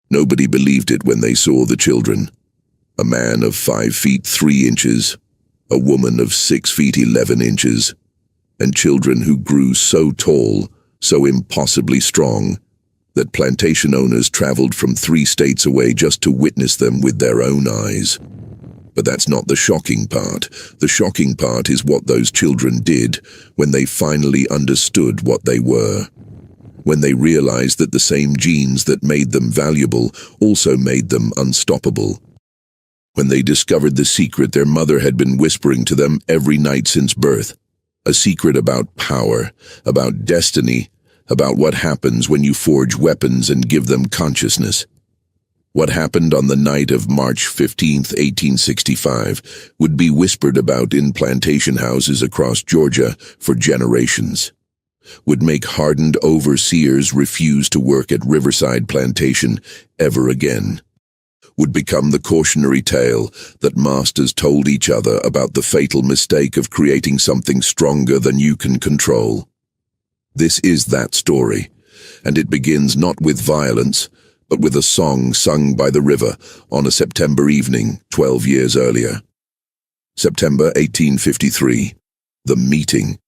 Nobody believed it when they saw the children. A man of 5 feet 3 inches, a woman of 6 feet 11 inches, and children who grew so tall, so impossibly strong, that plantation owners traveled from 3 states away just to witness them with their own eyes. But that's not the shocking part. The shocking part is what those children did when they finally understood what they were. When they realized that the same genes that made them valuable also made them unstoppable. When they discovered the secret their mother had been whispering to them every night since birth. A secret about power, about destiny, about what happens when you forge weapons and give them consciousness. What happened on the night of March 15, 1865, would be whispered about in plantation houses across Georgia for generations. Would make hardened overseers refuse to work at Riverside Plantation ever again. Would become the cautionary tale that masters told each other about the fatal mistake of creating something stronger than you can control. This is that story, and it begins not with violence, but with a song sung by the river on a September evening 12 years earlier. September 1853. The meeting.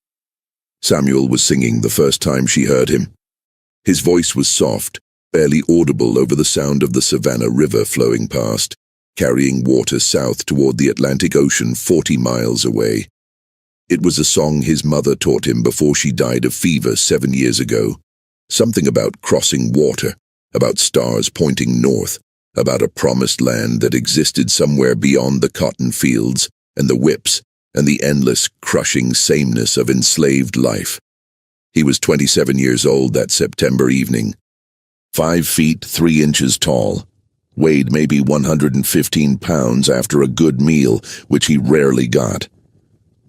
Samuel was singing the first time she heard him. His voice was soft, barely audible over the sound of the Savannah River flowing past, carrying water south toward the Atlantic Ocean 40 miles away. It was a song his mother taught him before she died of fever 7 years ago. Something about crossing water, about stars pointing north, about a promised land that existed somewhere beyond the cotton fields and the whips and the endless, crushing sameness of enslaved life. He was 27 years old that September evening. 5 feet 3 inches tall, weighed maybe 115 pounds after a good meal, which he rarely got.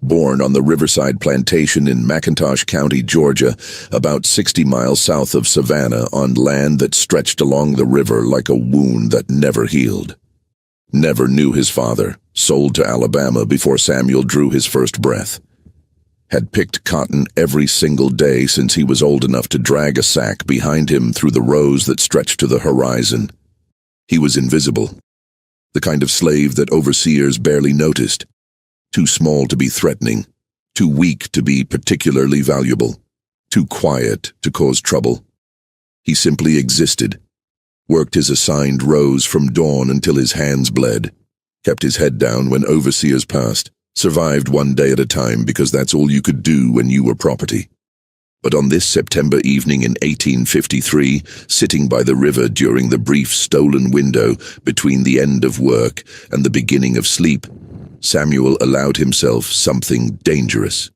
Born on the Riverside Plantation in McIntosh County, Georgia, about 60 miles south of Savannah, on land that stretched along the river like a wound that never healed. Never knew his father, sold to Alabama before Samuel drew his first breath. Had picked cotton every single day since he was old enough to drag a sack behind him through the rows that stretched to the horizon. He was invisible, the kind of slave that overseers barely noticed. Too small to be threatening, too weak to be particularly valuable, too quiet to cause trouble. He simply existed, worked his assigned rows from dawn until his hands bled, kept his head down when overseers passed, survived one day at a time because that's all you could do when you were property. But on this September evening in 1853, sitting by the river during the brief stolen window between the end of work and the beginning of sleep, Samuel allowed himself something dangerous.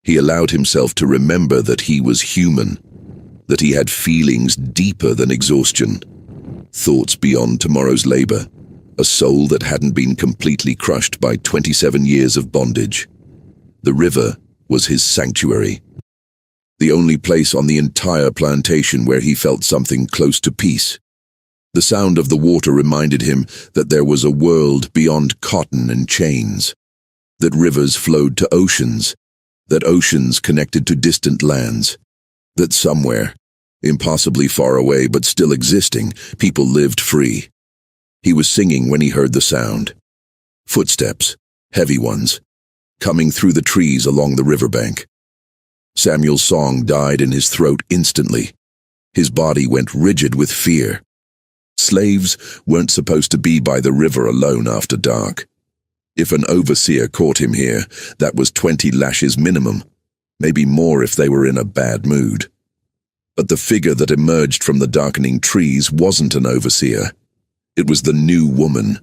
He allowed himself to remember that he was human, that he had feelings deeper than exhaustion, thoughts beyond tomorrow's labor, a soul that hadn't been completely crushed by 27 years of bondage. The river was his sanctuary, the only place on the entire plantation where he felt something close to peace. The sound of the water reminded him that there was a world beyond cotton and chains, that rivers flowed to oceans, that oceans connected to distant lands, that somewhere, impossibly far away but still existing, people lived free. He was singing when he heard the sound. Footsteps, heavy ones, coming through the trees along the riverbank. Samuel's song died in his throat instantly. His body went rigid with fear. Slaves weren't supposed to be by the river alone after dark. If an overseer caught him here, that was 20 lashes minimum, maybe more if they were in a bad mood. But the figure that emerged from the darkening trees wasn't an overseer. It was the new woman,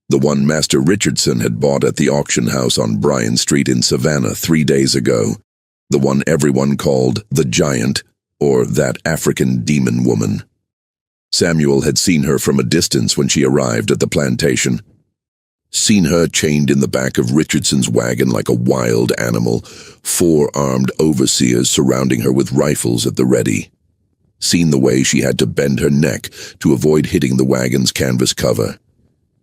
the one Master Richardson had bought at the auction house on Bryan Street in Savannah 3 days ago, the one everyone called the Giant, or that African demon woman. Samuel had seen her from a distance when she arrived at the plantation. Seen her chained in the back of Richardson's wagon like a wild animal, 4 armed overseers surrounding her with rifles at the ready. Seen the way she had to bend her neck to avoid hitting the wagon's canvas cover.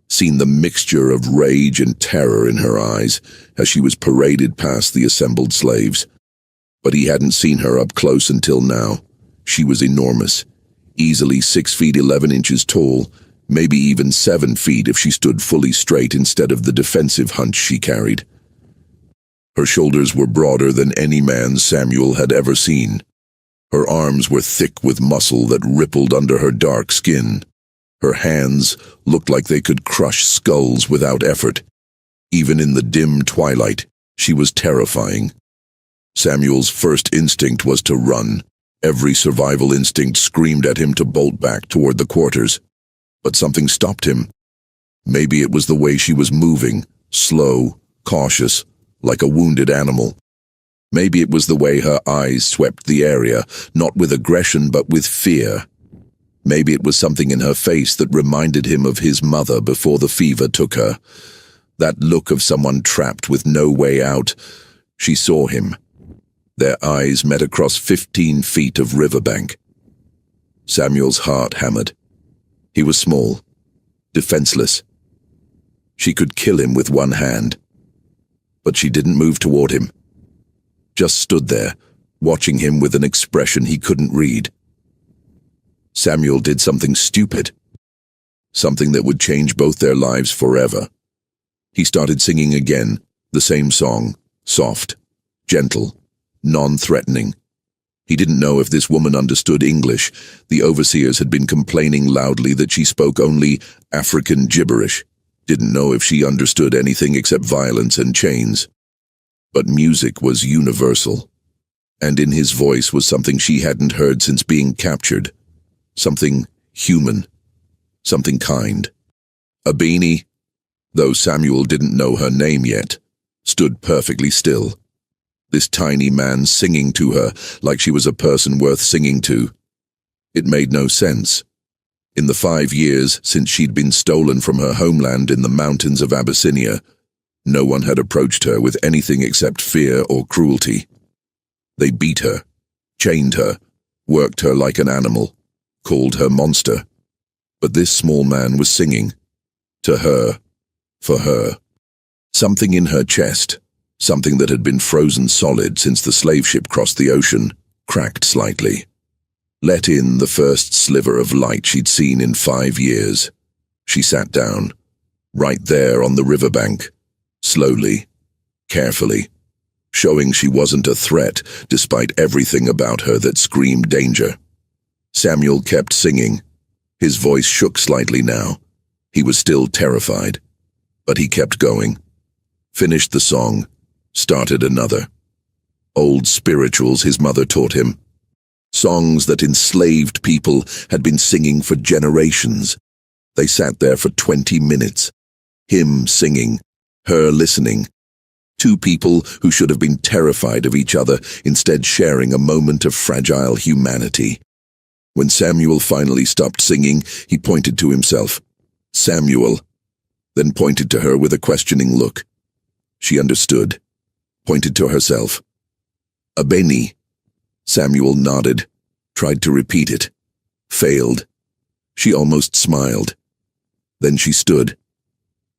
Seen the mixture of rage and terror in her eyes as she was paraded past the assembled slaves. But he hadn't seen her up close until now. She was enormous, easily 6 feet 11 inches tall, maybe even 7 feet if she stood fully straight instead of the defensive hunch she carried. Her shoulders were broader than any man Samuel had ever seen. Her arms were thick with muscle that rippled under her dark skin. Her hands looked like they could crush skulls without effort. Even in the dim twilight, she was terrifying. Samuel's first instinct was to run. Every survival instinct screamed at him to bolt back toward the quarters. But something stopped him. Maybe it was the way she was moving, slow, cautious, like a wounded animal. Maybe it was the way her eyes swept the area, not with aggression but with fear. Maybe it was something in her face that reminded him of his mother before the fever took her. That look of someone trapped with no way out. She saw him. Their eyes met across 15 feet of riverbank. Samuel's heart hammered. He was small, defenseless. She could kill him with one hand. But she didn't move toward him. Just stood there, watching him with an expression he couldn't read. Samuel did something stupid. Something that would change both their lives forever. He started singing again, the same song, soft, gentle, non-threatening. He didn't know if this woman understood English. The overseers had been complaining loudly that she spoke only African gibberish. Didn't know if she understood anything except violence and chains. But music was universal. And in his voice was something she hadn't heard since being captured. Something human. Something kind. Abeni, though Samuel didn't know her name yet, stood perfectly still. This tiny man singing to her like she was a person worth singing to. It made no sense. In the 5 years since she'd been stolen from her homeland in the mountains of Abyssinia, no one had approached her with anything except fear or cruelty. They beat her, chained her, worked her like an animal, called her monster. But this small man was singing. To her. For her. Something in her chest, something that had been frozen solid since the slave ship crossed the ocean, cracked slightly. Let in the first sliver of light she'd seen in 5 years. She sat down, right there on the riverbank, slowly, carefully, showing she wasn't a threat despite everything about her that screamed danger. Samuel kept singing. His voice shook slightly now. He was still terrified. But he kept going. Finished the song. Started another. Old spirituals his mother taught him. Songs that enslaved people had been singing for generations. They sat there for 20 minutes. Him singing, her listening. 2 people who should have been terrified of each other, instead sharing a moment of fragile humanity. When Samuel finally stopped singing, he pointed to himself. Samuel. Then pointed to her with a questioning look. She understood. Pointed to herself. Abeni. Samuel nodded, tried to repeat it. Failed. She almost smiled. Then she stood.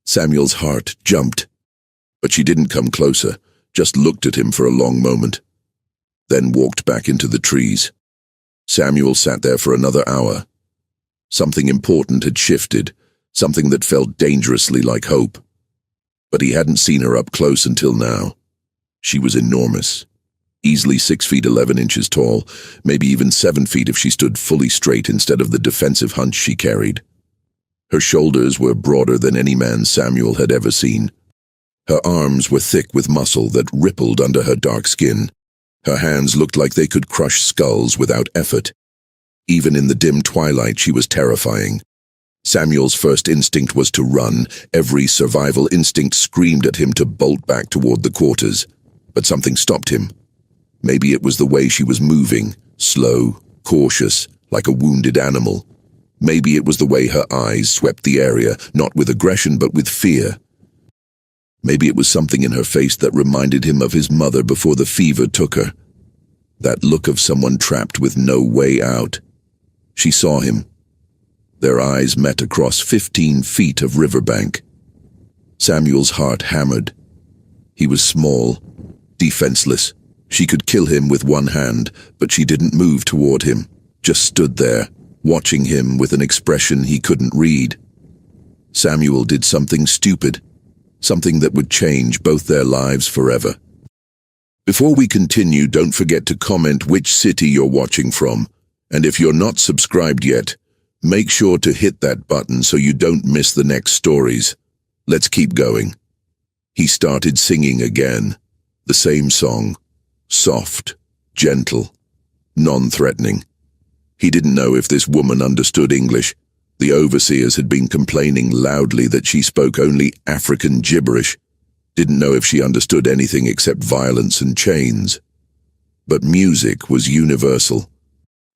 Samuel's heart jumped. But she didn't come closer, just looked at him for a long moment. Then walked back into the trees. Samuel sat there for another hour. Something important had shifted, something that felt dangerously like hope. But he hadn't seen her up close until now. She was enormous. Easily 6 feet 11 inches tall, maybe even 7 feet if she stood fully straight instead of the defensive hunch she carried. Her shoulders were broader than any man Samuel had ever seen. Her arms were thick with muscle that rippled under her dark skin. Her hands looked like they could crush skulls without effort. Even in the dim twilight, she was terrifying. Samuel's first instinct was to run. Every survival instinct screamed at him to bolt back toward the quarters. But something stopped him. Maybe it was the way she was moving, slow, cautious, like a wounded animal. Maybe it was the way her eyes swept the area, not with aggression but with fear. Maybe it was something in her face that reminded him of his mother before the fever took her. That look of someone trapped with no way out. She saw him. Their eyes met across 15 feet of riverbank. Samuel's heart hammered. He was small, defenseless. She could kill him with one hand, but she didn't move toward him, just stood there, watching him with an expression he couldn't read. Samuel did something stupid, something that would change both their lives forever. Before we continue, don't forget to comment which city you're watching from, and if you're not subscribed yet, make sure to hit that button so you don't miss the next stories. Let's keep going. He started singing again, the same song, soft, gentle, non-threatening. He didn't know if this woman understood English. The overseers had been complaining loudly that she spoke only African gibberish, didn't know if she understood anything except violence and chains. But music was universal,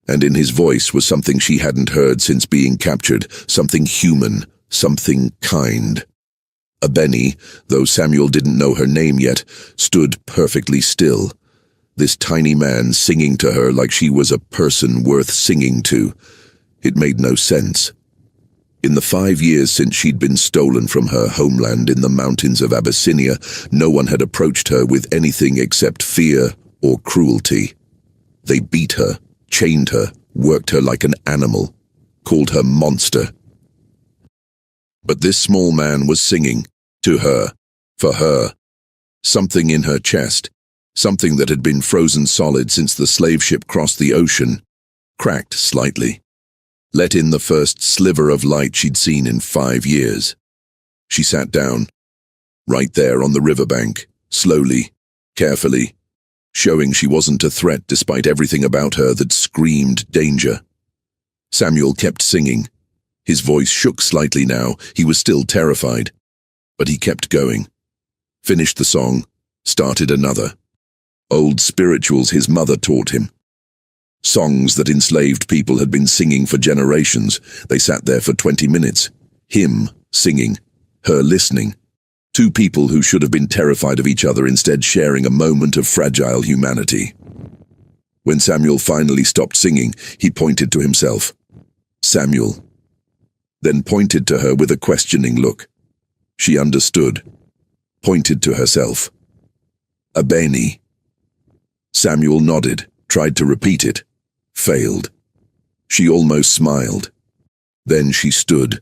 and in his voice was something she hadn't heard since being captured, something human, something kind. Abeni, though Samuel didn't know her name yet, stood perfectly still. This tiny man singing to her like she was a person worth singing to. It made no sense. In the 5 years since she'd been stolen from her homeland in the mountains of Abyssinia, no one had approached her with anything except fear or cruelty. They beat her, chained her, worked her like an animal, called her monster. But this small man was singing, to her, for her. Something in her chest, something that had been frozen solid since the slave ship crossed the ocean, cracked slightly. Let in the first sliver of light she'd seen in 5 years. She sat down, right there on the riverbank, slowly, carefully, showing she wasn't a threat despite everything about her that screamed danger. Samuel kept singing. His voice shook slightly now, he was still terrified. But he kept going. Finished the song, started another. Old spirituals his mother taught him. Songs that enslaved people had been singing for generations. They sat there for 20 minutes. Him singing, her listening. 2 people who should have been terrified of each other instead sharing a moment of fragile humanity. When Samuel finally stopped singing, he pointed to himself. Samuel. Then pointed to her with a questioning look. She understood. Pointed to herself. Abeni. Samuel nodded, tried to repeat it. Failed. She almost smiled. Then she stood.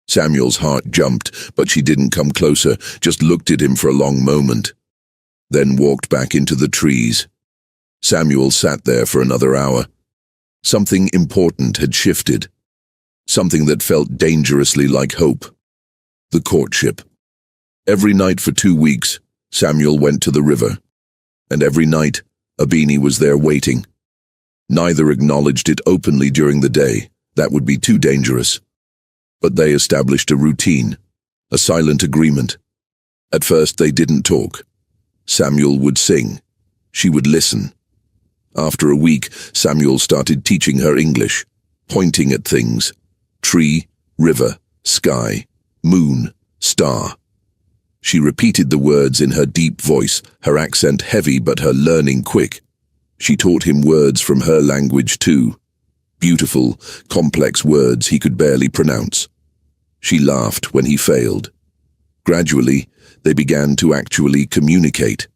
Samuel's heart jumped, but she didn't come closer, just looked at him for a long moment. Then walked back into the trees. Samuel sat there for another hour. Something important had shifted. Something that felt dangerously like hope. The courtship. Every night for 2 weeks, Samuel went to the river. And every night, Abeni was there waiting. Neither acknowledged it openly during the day. That would be too dangerous. But they established a routine, a silent agreement. At first they didn't talk. Samuel would sing. She would listen. After a week, Samuel started teaching her English, pointing at things. Tree, river, sky, moon, star. She repeated the words in her deep voice, her accent heavy but her learning quick. She taught him words from her language too. Beautiful, complex words he could barely pronounce. She laughed when he failed. Gradually, they began to actually communicate.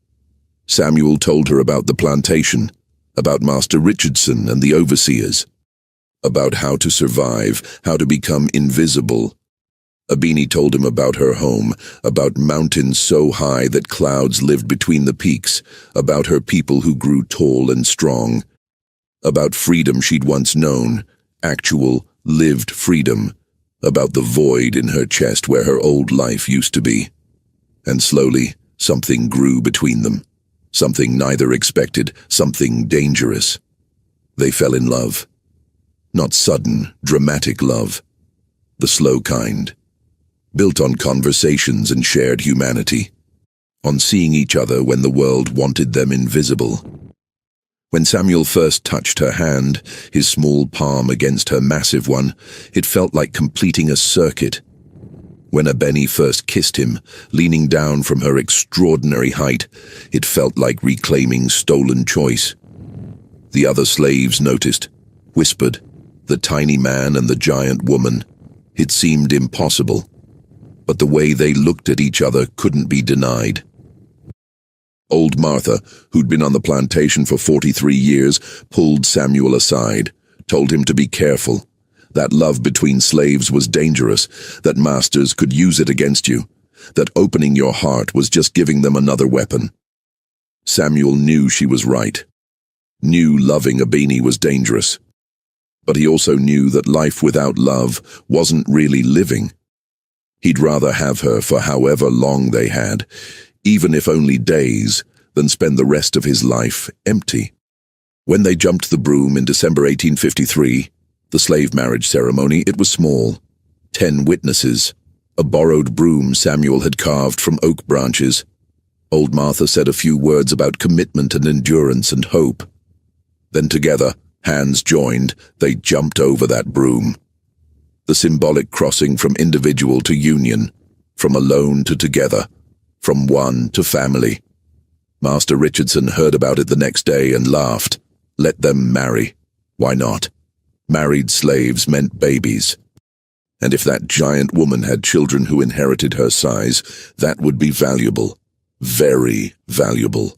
Samuel told her about the plantation, about Master Richardson and the overseers, about how to survive, how to become invisible. Abeni told him about her home, about mountains so high that clouds lived between the peaks, about her people who grew tall and strong, about freedom she'd once known, actual, lived freedom, about the void in her chest where her old life used to be. And slowly, something grew between them, something neither expected, something dangerous. They fell in love. Not sudden, dramatic love, the slow kind. Built on conversations and shared humanity, on seeing each other when the world wanted them invisible. When Samuel first touched her hand, his small palm against her massive one, it felt like completing a circuit. When Abeni first kissed him, leaning down from her extraordinary height, it felt like reclaiming stolen choice. The other slaves noticed, whispered, the tiny man and the giant woman. It seemed impossible. But the way they looked at each other couldn't be denied. Old Martha, who'd been on the plantation for 43 years, pulled Samuel aside, told him to be careful, That love between slaves was dangerous, that masters could use it against you, that opening your heart was just giving them another weapon. Samuel knew she was right. Knew loving Abini was dangerous. But he also knew that life without love wasn't really living. He'd rather have her for however long they had, even if only days, than spend the rest of his life empty. When they jumped the broom in December 1853, the slave marriage ceremony, it was small. 10 witnesses, a borrowed broom Samuel had carved from oak branches. Old Martha said a few words about commitment and endurance and hope. Then together, hands joined, they jumped over that broom. The symbolic crossing from individual to union, from alone to together, from one to family. Master Richardson heard about it the next day and laughed. Let them marry. Why not? Married slaves meant babies. And if that giant woman had children who inherited her size, that would be valuable. Very valuable.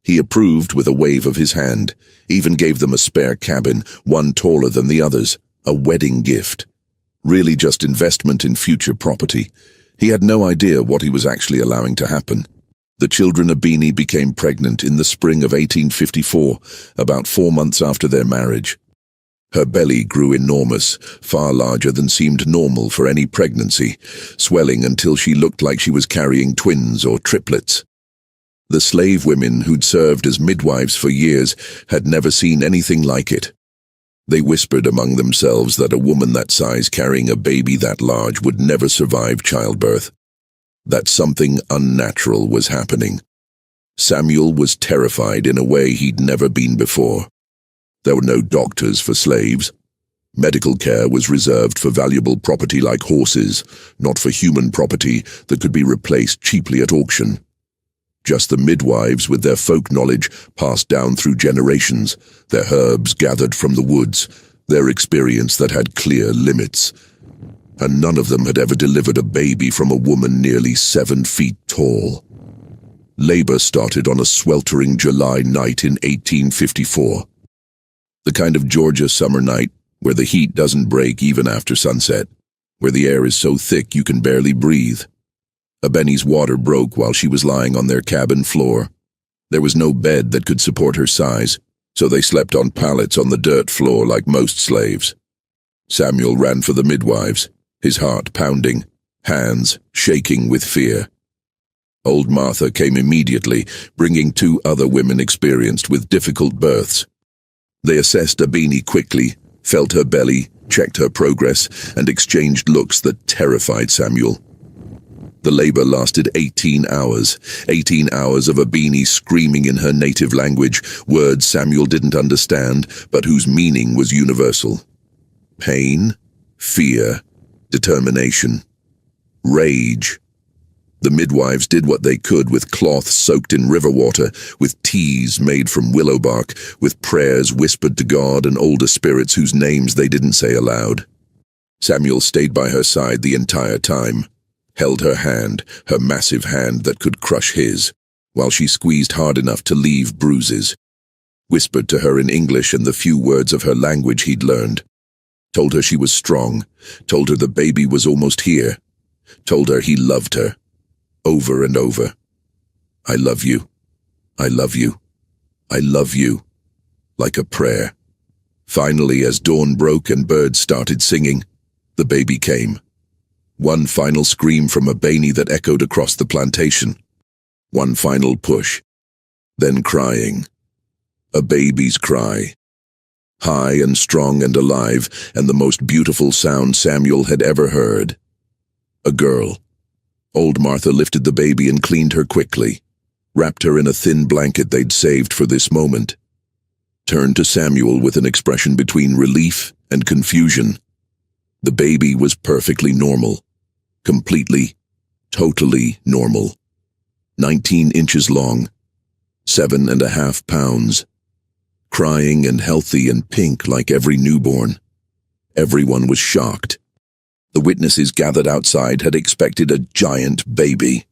He approved with a wave of his hand, even gave them a spare cabin, one taller than the others, a wedding gift. Really just investment in future property. He had no idea what he was actually allowing to happen. The children Abini became pregnant in the spring of 1854, about 4 months after their marriage. Her belly grew enormous, far larger than seemed normal for any pregnancy, swelling until she looked like she was carrying twins or triplets. The slave women who'd served as midwives for years had never seen anything like it. They whispered among themselves that a woman that size carrying a baby that large would never survive childbirth. That something unnatural was happening. Samuel was terrified in a way he'd never been before. There were no doctors for slaves. Medical care was reserved for valuable property like horses, not for human property that could be replaced cheaply at auction. Just the midwives with their folk knowledge passed down through generations, their herbs gathered from the woods, their experience that had clear limits. And none of them had ever delivered a baby from a woman nearly 7 feet tall. Labor started on a sweltering July night in 1854. The kind of Georgia summer night where the heat doesn't break even after sunset, where the air is so thick you can barely breathe. Abeni's water broke while she was lying on their cabin floor. There was no bed that could support her size, so they slept on pallets on the dirt floor like most slaves. Samuel ran for the midwives, his heart pounding, hands shaking with fear. Old Martha came immediately, bringing 2 other women experienced with difficult births. They assessed Abini quickly, felt her belly, checked her progress, and exchanged looks that terrified Samuel. The labor lasted 18 hours. 18 hours of Abini screaming in her native language, words Samuel didn't understand, but whose meaning was universal. Pain, fear, determination, rage. The midwives did what they could with cloth soaked in river water, with teas made from willow bark, with prayers whispered to God and older spirits whose names they didn't say aloud. Samuel stayed by her side the entire time, held her hand, her massive hand that could crush his, while she squeezed hard enough to leave bruises. Whispered to her in English and the few words of her language he'd learned. Told her she was strong, told her the baby was almost here, told her he loved her. Over and over. I love you. I love you. I love you. Like a prayer. Finally, as dawn broke and birds started singing, the baby came. One final scream from Abeni that echoed across the plantation. One final push. Then crying. A baby's cry. High and strong and alive, and the most beautiful sound Samuel had ever heard. A girl. Old Martha lifted the baby and cleaned her quickly, wrapped her in a thin blanket they'd saved for this moment, turned to Samuel with an expression between relief and confusion. The baby was perfectly normal, completely, totally normal. 19 inches long, 7.5 pounds, crying and healthy and pink like every newborn. Everyone was shocked. The witnesses gathered outside had expected a giant baby,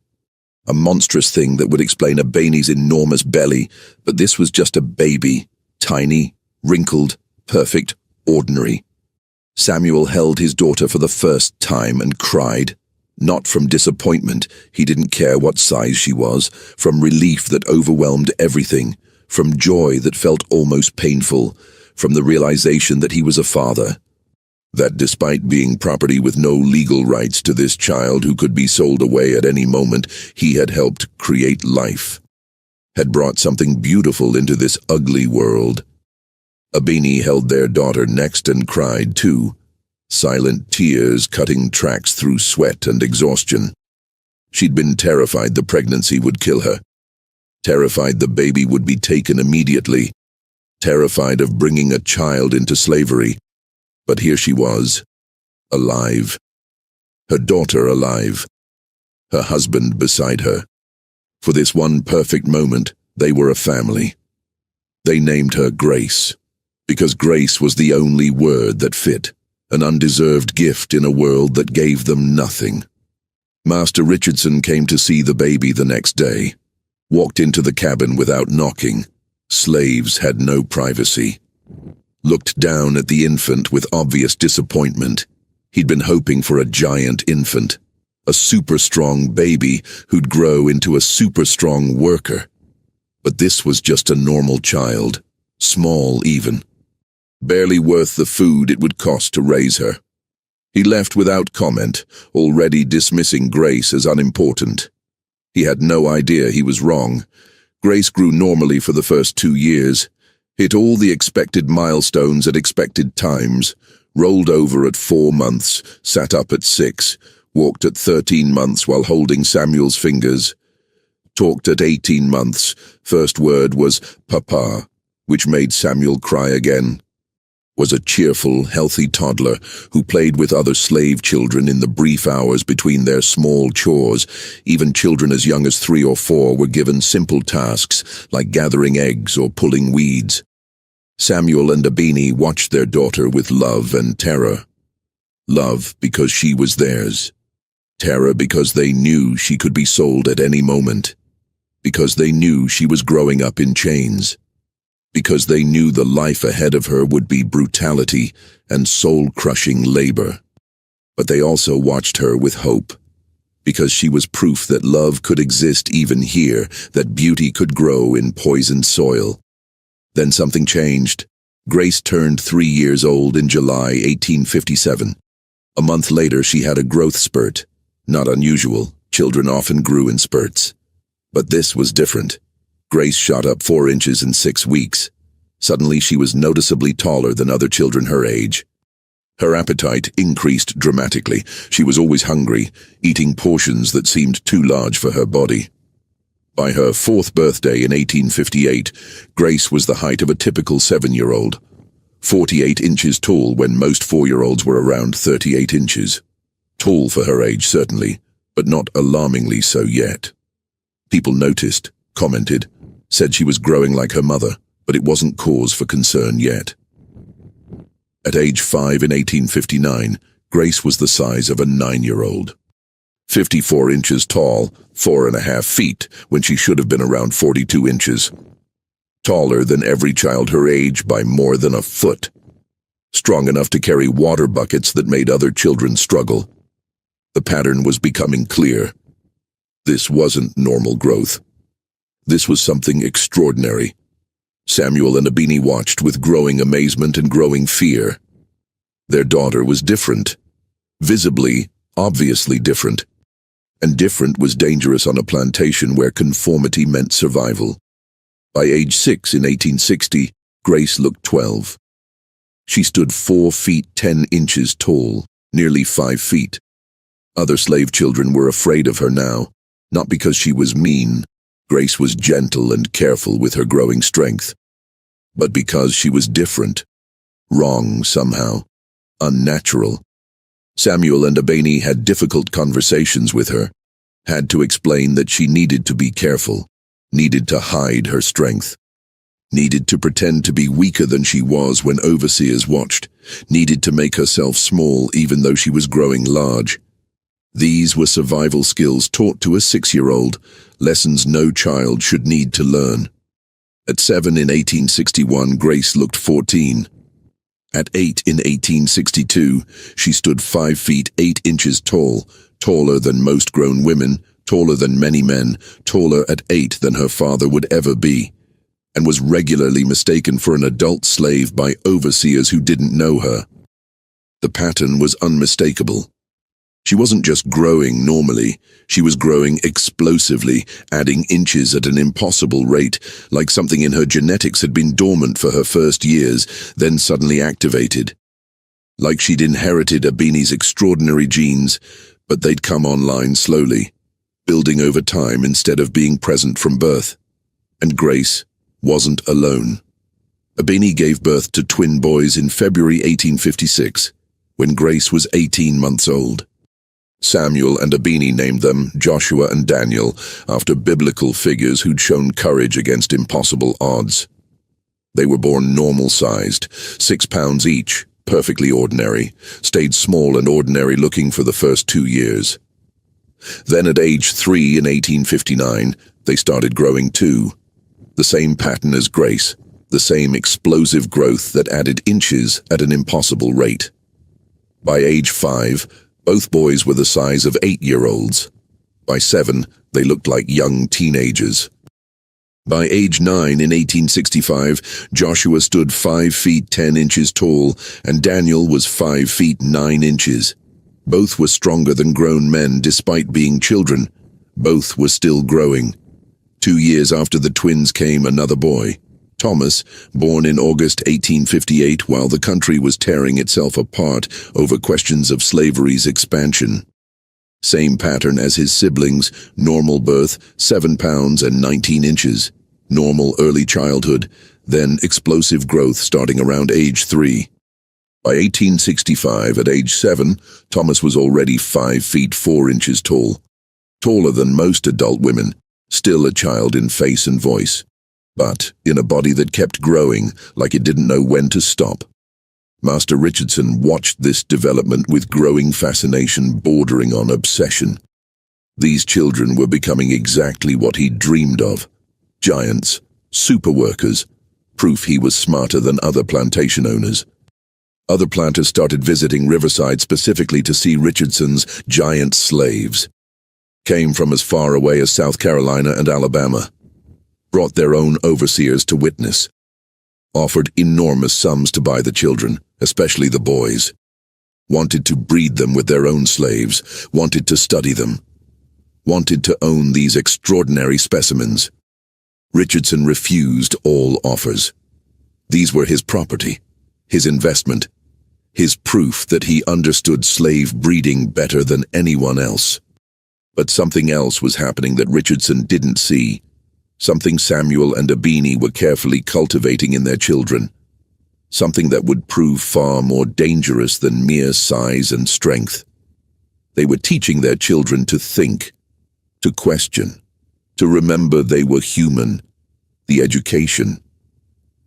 a monstrous thing that would explain Abeni's enormous belly, but this was just a baby, tiny, wrinkled, perfect, ordinary. Samuel held his daughter for the first time and cried. Not from disappointment, he didn't care what size she was, from relief that overwhelmed everything, from joy that felt almost painful, from the realization that he was a father. That despite being property with no legal rights to this child who could be sold away at any moment, he had helped create life, had brought something beautiful into this ugly world. Abini held their daughter next and cried too, silent tears cutting tracks through sweat and exhaustion. She'd been terrified the pregnancy would kill her, terrified the baby would be taken immediately, terrified of bringing a child into slavery. But here she was, alive. Her daughter alive. Her husband beside her. For this one perfect moment, they were a family. They named her Grace, because grace was the only word that fit, an undeserved gift in a world that gave them nothing. Master Richardson came to see the baby the next day, walked into the cabin without knocking. Slaves had no privacy. Looked down at the infant with obvious disappointment. He'd been hoping for a giant infant, a super-strong baby who'd grow into a super-strong worker. But this was just a normal child, small even. Barely worth the food it would cost to raise her. He left without comment, already dismissing Grace as unimportant. He had no idea he was wrong. Grace grew normally for the first 2 years, hit all the expected milestones at expected times, rolled over at 4 months, sat up at 6, walked at 13 months while holding Samuel's fingers, talked at 18 months. First word was "Papa," which made Samuel cry again. Was a cheerful, healthy toddler who played with other slave children in the brief hours between their small chores. Even children as young as 3 or 4 were given simple tasks like gathering eggs or pulling weeds. Samuel and Abini watched their daughter with love and terror. Love because she was theirs. Terror because they knew she could be sold at any moment. Because they knew she was growing up in chains. Because they knew the life ahead of her would be brutality and soul-crushing labor. But they also watched her with hope, because she was proof that love could exist even here, that beauty could grow in poisoned soil. Then something changed. Grace turned 3 years old in July 1857. A month later she had a growth spurt. Not unusual, children often grew in spurts. But this was different. Grace shot up 4 inches in 6 weeks. Suddenly she was noticeably taller than other children her age. Her appetite increased dramatically. She was always hungry, eating portions that seemed too large for her body. By her 4th birthday in 1858, Grace was the height of a typical 7-year-old, 48 inches tall when most 4-year-olds were around 38 inches. Tall for her age, certainly, but not alarmingly so yet. People noticed, commented, said she was growing like her mother, but it wasn't cause for concern yet. At age 5 in 1859, Grace was the size of a 9-year-old. 54 inches tall, 4.5 feet, when she should have been around 42 inches. Taller than every child her age by more than a foot. Strong enough to carry water buckets that made other children struggle. The pattern was becoming clear. This wasn't normal growth. This was something extraordinary. Samuel and Abini watched with growing amazement and growing fear. Their daughter was different. Visibly, obviously different. And different was dangerous on a plantation where conformity meant survival. By age 6 in 1860, Grace looked 12. She stood 4 feet 10 inches tall, nearly 5 feet. Other slave children were afraid of her now, not because she was mean. Grace was gentle and careful with her growing strength, but because she was different, wrong somehow, unnatural. Samuel and Abini had difficult conversations with her, had to explain that she needed to be careful, needed to hide her strength, needed to pretend to be weaker than she was when overseers watched, needed to make herself small even though she was growing large. These were survival skills taught to a 6-year-old, lessons no child should need to learn. At 7 in 1861, Grace looked 14. At 8 in 1862, she stood 5 feet 8 inches tall, taller than most grown women, taller than many men, taller at 8 than her father would ever be, and was regularly mistaken for an adult slave by overseers who didn't know her. The pattern was unmistakable. She wasn't just growing normally, she was growing explosively, adding inches at an impossible rate, like something in her genetics had been dormant for her first years, then suddenly activated. Like she'd inherited Abini's extraordinary genes, but they'd come online slowly, building over time instead of being present from birth. And Grace wasn't alone. Abini gave birth to twin boys in February 1856, when Grace was 18 months old. Samuel and Abini named them Joshua and Daniel, after biblical figures who'd shown courage against impossible odds. They were born normal-sized, 6 pounds each, perfectly ordinary, stayed small and ordinary-looking for the first 2 years. Then at age 3 in 1859, they started growing too. The same pattern as Grace, the same explosive growth that added inches at an impossible rate. By age 5, both boys were the size of 8-year-olds. By 7, they looked like young teenagers. By age 9 in 1865, Joshua stood 5 feet 10 inches tall, and Daniel was 5 feet 9 inches. Both were stronger than grown men despite being children. Both were still growing. 2 years after the twins came another boy, Thomas, born in August 1858 while the country was tearing itself apart over questions of slavery's expansion. Same pattern as his siblings, normal birth, 7 pounds and 19 inches, normal early childhood, then explosive growth starting around age 3. By 1865, at age 7, Thomas was already 5 feet 4 inches tall, taller than most adult women, still a child in face and voice, but in a body that kept growing like it didn't know when to stop. Master Richardson watched this development with growing fascination bordering on obsession. These children were becoming exactly what he'd dreamed of. Giants, superworkers, proof he was smarter than other plantation owners. Other planters started visiting Riverside specifically to see Richardson's giant slaves. Came from as far away as South Carolina and Alabama. Brought their own overseers to witness. Offered enormous sums to buy the children, especially the boys. Wanted to breed them with their own slaves, wanted to study them. Wanted to own these extraordinary specimens. Richardson refused all offers. These were his property, his investment, his proof that he understood slave breeding better than anyone else. But something else was happening that Richardson didn't see. Something Samuel and Abini were carefully cultivating in their children. Something that would prove far more dangerous than mere size and strength. They were teaching their children to think, to question, to remember they were human. The education.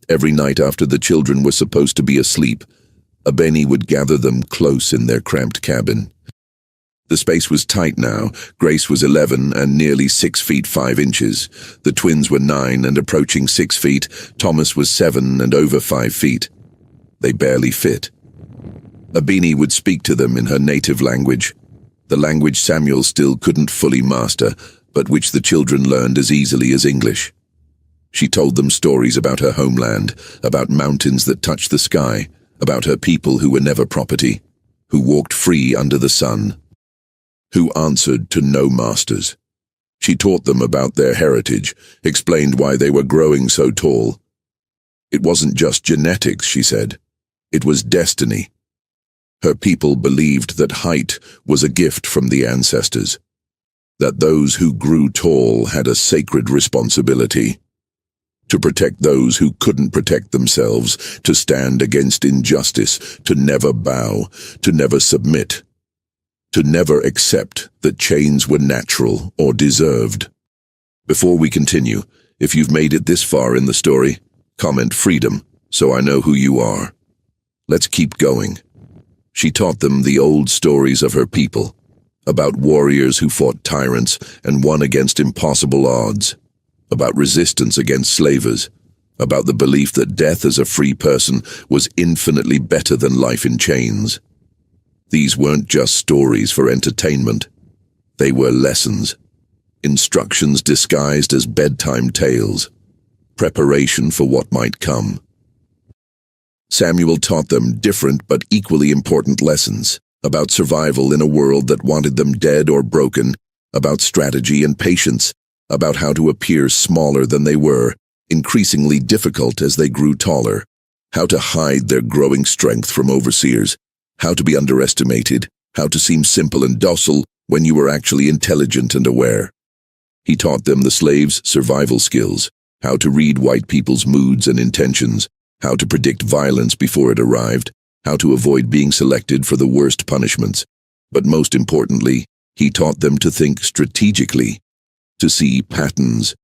Every night after the children were supposed to be asleep, Abini would gather them close in their cramped cabin. The space was tight now. Grace was 11 and nearly 6 feet 5 inches. The twins were 9 and approaching 6 feet. Thomas was 7 and over 5 feet. They barely fit. Abini would speak to them in her native language, the language Samuel still couldn't fully master, but which the children learned as easily as English. She told them stories about her homeland, about mountains that touched the sky, about her people who were never property, who walked free under the sun, who answered to no masters. She taught them about their heritage, explained why they were growing so tall. It wasn't just genetics, she said. It was destiny. Her people believed that height was a gift from the ancestors, that those who grew tall had a sacred responsibility. To protect those who couldn't protect themselves, to stand against injustice, to never bow, to never submit, to never accept that chains were natural or deserved. Before we continue, if you've made it this far in the story, comment freedom so I know who you are. Let's keep going. She taught them the old stories of her people, about warriors who fought tyrants and won against impossible odds, about resistance against slavers, about the belief that death as a free person was infinitely better than life in chains. These weren't just stories for entertainment. They were lessons, instructions disguised as bedtime tales, preparation for what might come. Samuel taught them different but equally important lessons about survival in a world that wanted them dead or broken, about strategy and patience, about how to appear smaller than they were, increasingly difficult as they grew taller, how to hide their growing strength from overseers, how to be underestimated, how to seem simple and docile when you were actually intelligent and aware. He taught them the slaves' survival skills, how to read white people's moods and intentions, how to predict violence before it arrived, how to avoid being selected for the worst punishments. But most importantly, he taught them to think strategically, to see patterns,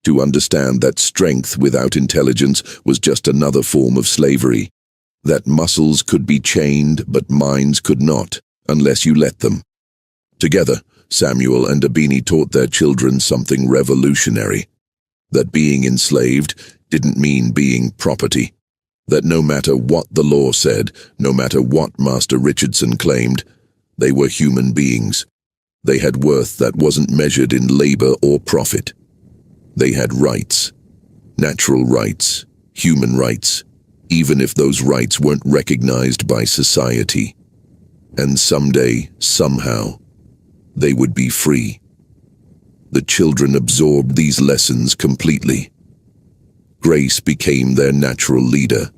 to understand that strength without intelligence was just another form of slavery, that muscles could be chained but minds could not, unless you let them. Together, Samuel and Abini taught their children something revolutionary, that being enslaved didn't mean being property, that no matter what the law said, no matter what Master Richardson claimed, they were human beings. They had worth that wasn't measured in labor or profit. They had rights, natural rights, human rights, even if those rights weren't recognized by society. And someday, somehow, they would be free. The children absorbed these lessons completely. Grace became their natural leader.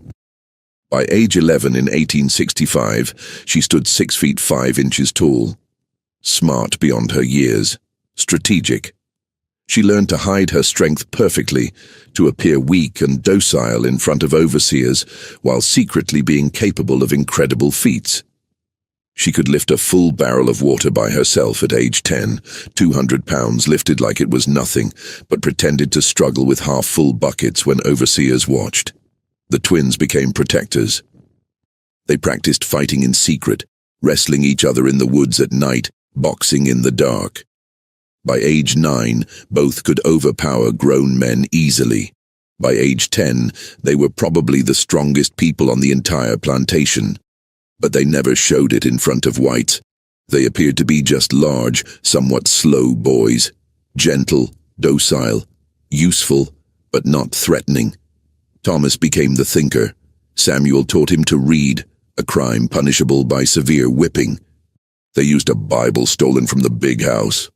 By age 11 in 1865, she stood 6 feet 5 inches tall. Smart beyond her years, strategic. She learned to hide her strength perfectly, to appear weak and docile in front of overseers, while secretly being capable of incredible feats. She could lift a full barrel of water by herself at age 10, 200 pounds lifted like it was nothing, but pretended to struggle with half-full buckets when overseers watched. The twins became protectors. They practiced fighting in secret, wrestling each other in the woods at night, boxing in the dark. By age 9, both could overpower grown men easily. By age 10, they were probably the strongest people on the entire plantation. But they never showed it in front of whites. They appeared to be just large, somewhat slow boys, gentle, docile, useful, but not threatening. Thomas became the thinker. Samuel taught him to read, a crime punishable by severe whipping. They used a Bible stolen from the big house.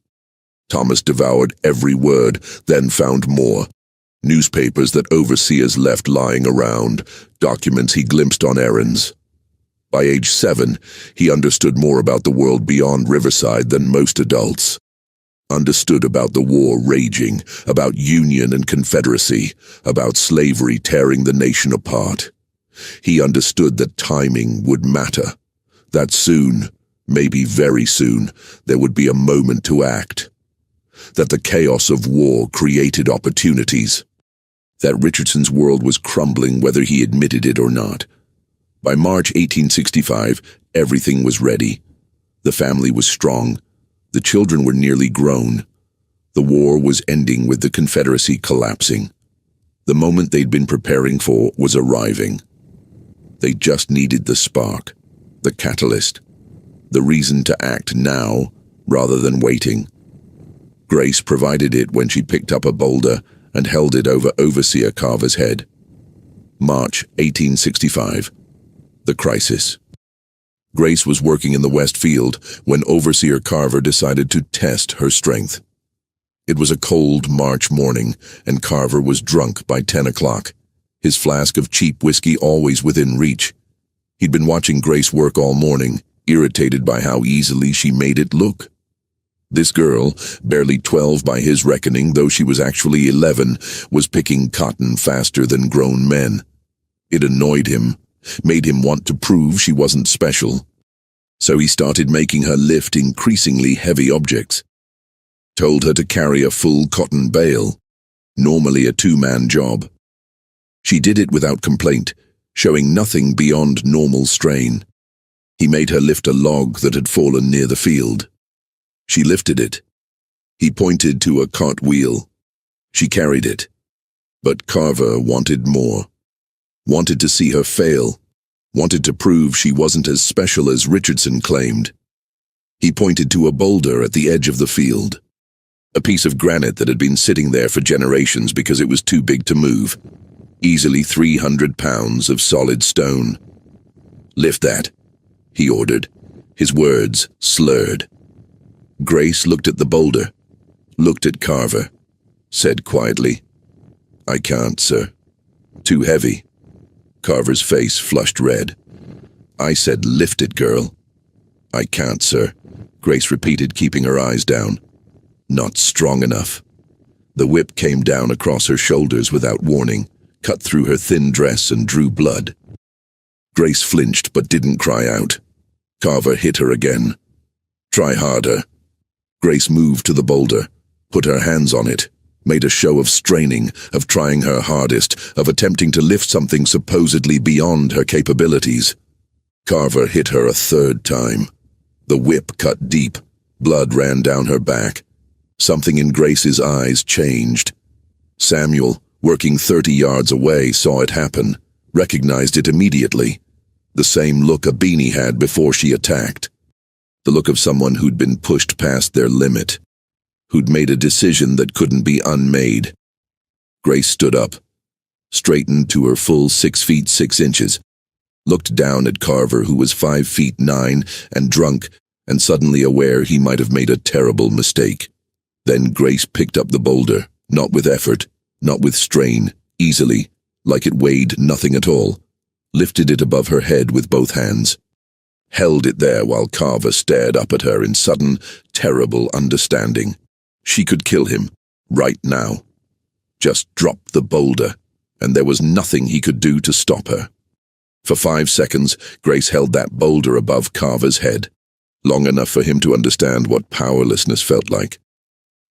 Thomas devoured every word, then found more. Newspapers that overseers left lying around, documents he glimpsed on errands. By age 7, he understood more about the world beyond Riverside than most adults. Understood about the war raging, about Union and Confederacy, about slavery tearing the nation apart. He understood that timing would matter, that soon, maybe very soon, there would be a moment to act, that the chaos of war created opportunities, that Richardson's world was crumbling whether he admitted it or not. By March 1865, everything was ready. The family was strong. The children were nearly grown. The war was ending with the Confederacy collapsing. The moment they'd been preparing for was arriving. They just needed the spark, the catalyst, the reason to act now rather than waiting. Grace provided it when she picked up a boulder and held it over Overseer Carver's head. March 1865. The crisis. Grace was working in the West Field when Overseer Carver decided to test her strength. It was a cold March morning, and Carver was drunk by 10 o'clock, his flask of cheap whiskey always within reach. He'd been watching Grace work all morning, irritated by how easily she made it look. This girl, barely 12 by his reckoning, though she was actually 11, was picking cotton faster than grown men. It annoyed him, made him want to prove she wasn't special. So he started making her lift increasingly heavy objects. Told her to carry a full cotton bale, normally a 2-man job. She did it without complaint, showing nothing beyond normal strain. He made her lift a log that had fallen near the field. She lifted it. He pointed to a cart wheel. She carried it. But Carver wanted more. Wanted to see her fail. Wanted to prove she wasn't as special as Richardson claimed. He pointed to a boulder at the edge of the field. A piece of granite that had been sitting there for generations because it was too big to move. Easily 300 pounds of solid stone. "Lift that," he ordered, his words slurred. Grace looked at the boulder, looked at Carver, said quietly, "I can't, sir. Too heavy." Carver's face flushed red. "I said lift it, girl." "I can't, sir," Grace repeated, keeping her eyes down. "Not strong enough." The whip came down across her shoulders without warning, cut through her thin dress and drew blood. Grace flinched but didn't cry out. Carver hit her again. "Try harder." Grace moved to the boulder, put her hands on it, made a show of straining, of trying her hardest, of attempting to lift something supposedly beyond her capabilities. Carver hit her a third time. The whip cut deep. Blood ran down her back. Something in Grace's eyes changed. Samuel, working 30 yards away, saw it happen, recognized it immediately. The same look Abini had before she attacked. The look of someone who'd been pushed past their limit, who'd made a decision that couldn't be unmade. Grace stood up, straightened to her full 6 feet 6 inches, looked down at Carver, who was 5 feet 9 and drunk, and suddenly aware he might have made a terrible mistake. Then Grace picked up the boulder, not with effort, not with strain, easily, like it weighed nothing at all, lifted it above her head with both hands, held it there while Carver stared up at her in sudden, terrible understanding. She could kill him, right now. Just drop the boulder, and there was nothing he could do to stop her. For 5 seconds, Grace held that boulder above Carver's head, long enough for him to understand what powerlessness felt like.